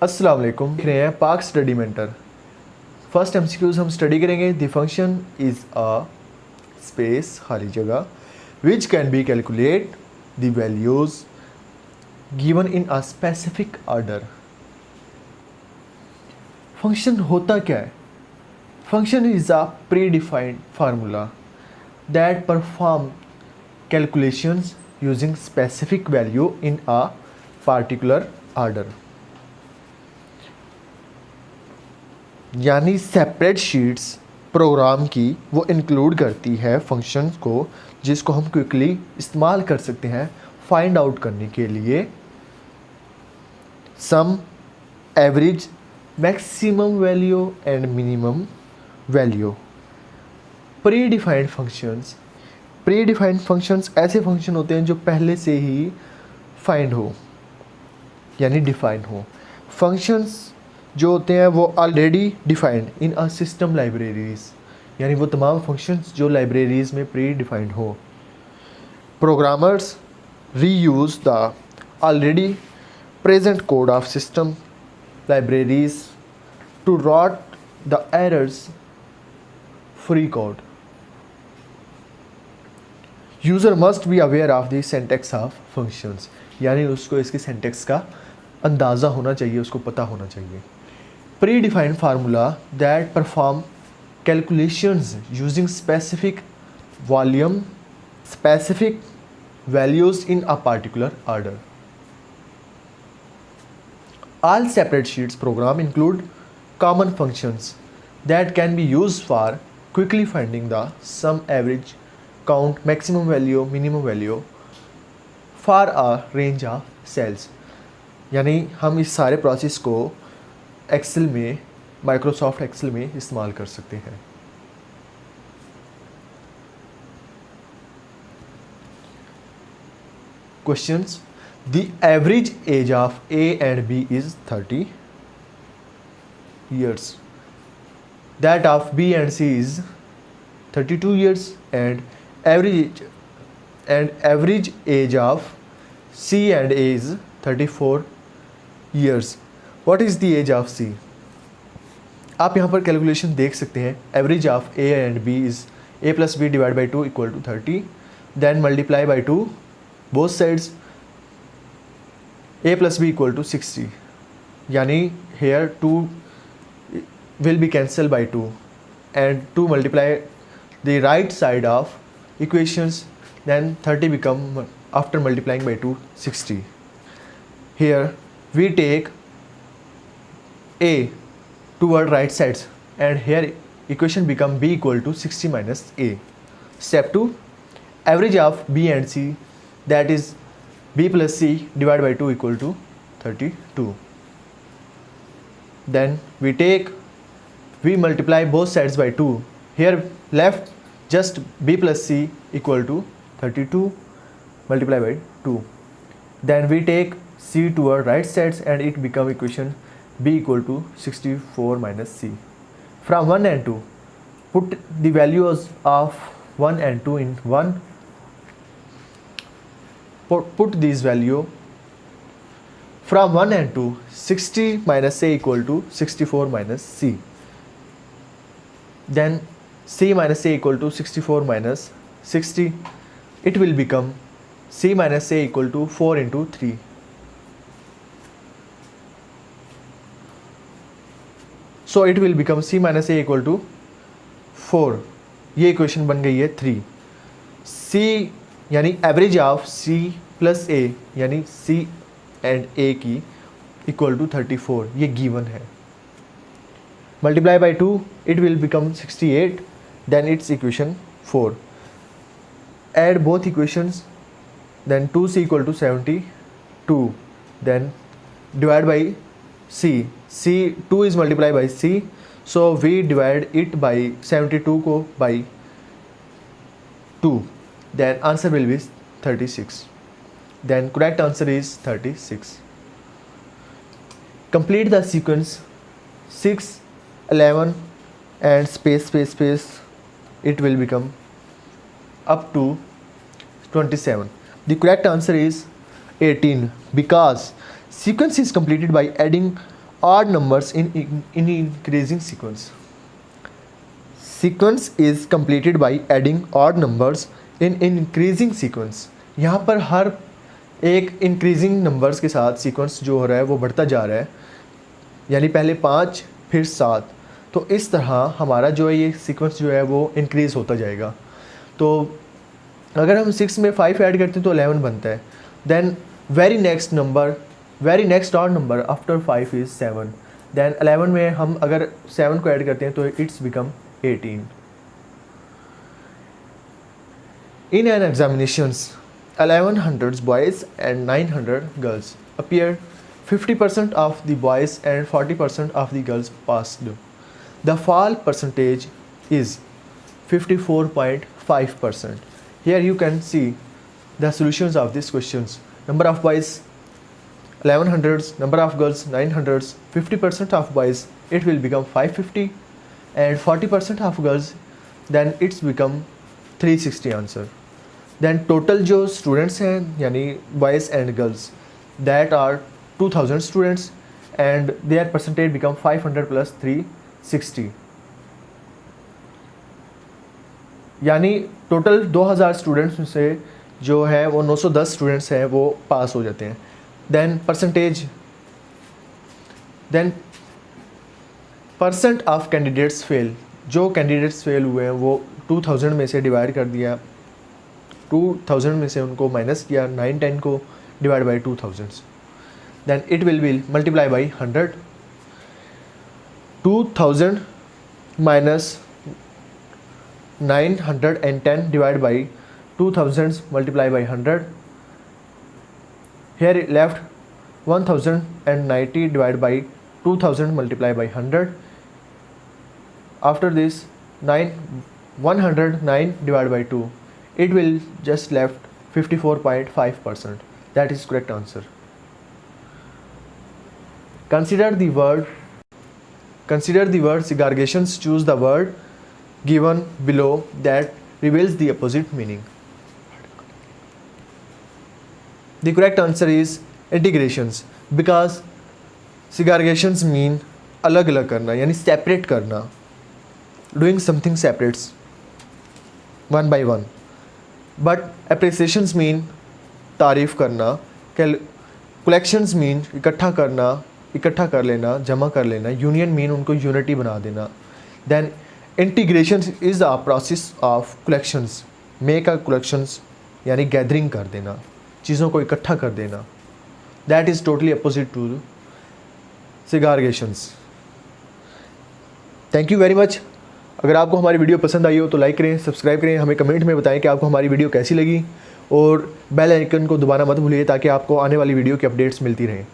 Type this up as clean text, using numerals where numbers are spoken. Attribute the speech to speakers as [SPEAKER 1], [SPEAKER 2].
[SPEAKER 1] अस्सलाम वालेकुम, देख रहे हैं पाक स्टडी मेंटर। फर्स्ट एमसीक्यूज हम स्टडी करेंगे। The function is a space, खाली जगह, which can be calculate the values given in a specific order. Function होता क्या है? Function is a pre defined formula that perform calculations using specific value in a particular order. यानी separate sheets programme की वो include करती है functions को, जिसको हम क्विकली इस्तेमाल कर सकते हैं फाइंड आउट करने के लिए sum, average, maximum value and minimum value. Predefined functions ऐसे फंक्शन होते हैं जो पहले से ही फाइंड हो यानी डिफाइन हो। फंक्शंस जो होते हैं वो already defined in a system libraries, यानी वो तमाम फंक्शंस जो लाइब्रेरीज में प्री डिफाइंड हो। Programmers reuse the already present code of system libraries to write the errors free code. User must be aware of the syntax of functions, यानी उसको इसके syntax का अंदाज़ा होना चाहिए, उसको पता होना चाहिए। Predefined formula that perform calculations using specific values in a particular order. All separate sheets program include common functions that can be used for quickly finding the sum, average, count, maximum value, minimum value for a range of cells. यानी हम इस सारे process को Excel में, Microsoft Excel में इस्तेमाल कर सकते हैं। Questions. The average age of A and B is 30 years. That of B and C is 32 years and average age of C and A is 34 years. What is the age of C? आप यहाँ पर calculation देख सकते हैं। Average of A and B is a plus B divide by 2 equal to 30, then multiply by 2 both sides, a plus B equal to 60, यानी here 2 will be cancel by 2 and 2 multiply the right side of equations, then 30 become, after multiplying by 2, 60. Here we take a toward right sides and here equation become b equal to 60 minus a. Step 2, average of b and c, that is b plus c divided by 2 equal to 32. Then we multiply both sides by 2. Here left just b plus c equal to 32 multiplied by 2. Then we take c to our right sides and it become equation b equal to 64 minus c. From 1 and 2, put the values of 1 and 2 in 1. Put these value from 1 and 2, 60 minus a equal to 64 minus c. Then c minus a equal to 64 minus 60. It will become c minus a equal to 4 into 3. So it will become c minus a equal to 4. ये equation बन गई है 3. c यानी average of c plus a यानी c and a की equal to 34, ये given है. Multiply by 2, it will become 68. Then it's equation 4. Add both equations. Then 2c equal to 72. Then divide by c. 2 is multiplied by c. So we divide it by 72 को by 2. Then answer will be 36. Then correct answer is 36. Complete the sequence 6, 11 and space. It will become up to 27. The correct answer is 18 because sequence is completed by adding odd numbers in increasing sequence. Sequence is completed by adding odd numbers in increasing sequence. यहाँ पर हर एक increasing numbers के साथ sequence जो हो रहा है वो बढ़ता जा रहा है, यानी पहले 5 फिर 7, तो इस तरह हमारा जो है ये सीक्वेंस जो है वो इंक्रीज़ होता जाएगा। तो अगर हम 6 में 5 ऐड करते हैं तो 11 बनता है। Then very next odd number after 5 is 7। Then 11 में हम अगर 7 को ऐड करते हैं तो it's become 18। In an examinations 1100 boys and 900 girls appeared. 50% of the boys and 40% of the girls passed. The fall percentage is 54.5%. Here you can see the solutions of these questions. Number of boys 1100s, number of girls 900s. 50% of boys it will become 550 and 40% of girls then it's become 360 answer. Then total जो students हैं यानी boys and girls that are 2000 students and their percentage become 500 plus 360, यानी total 2000 students में से जो है वो 910 students हैं वो पास हो जाते हैं। Then percent of candidates fail, जो कैंडिडेट्स फेल हुए हैं वो 2000 में से डिवाइड कर दिया, 2000 में से उनको माइनस किया, 910 को divide by 2000, then it will be multiply by 100। 2000 minus 910 divided by 2000 multiplied by 100. Here it left 1090 divided by 2000 multiplied by 100. After this 109 divided by 2, it will just left 54.5%. That is correct answer. Consider the word segregations. Choose the word given below that reveals the opposite meaning. The correct answer is integrations, because segregations mean अलग अलग करना यानी separate करना, doing something separates one by one. But appreciations mean तारीफ़ करना, collections mean इकट्ठा करना, इकट्ठा कर लेना, जमा कर लेना, union mean उनको unity बना देना. Then integration is a process of collections, make a collections यानी गैदरिंग कर देना, चीज़ों को इकट्ठा कर देना. That is totally opposite to segregations. Thank you very much. अगर आपको हमारी वीडियो पसंद आई हो तो लाइक करें, सब्सक्राइब करें, हमें कमेंट में बताएं कि आपको हमारी वीडियो कैसी लगी, और बेल आइकन को दबाना मत भूलिए ताकि आपको आने वाली वीडियो की अपडेट्स मिलती रहें.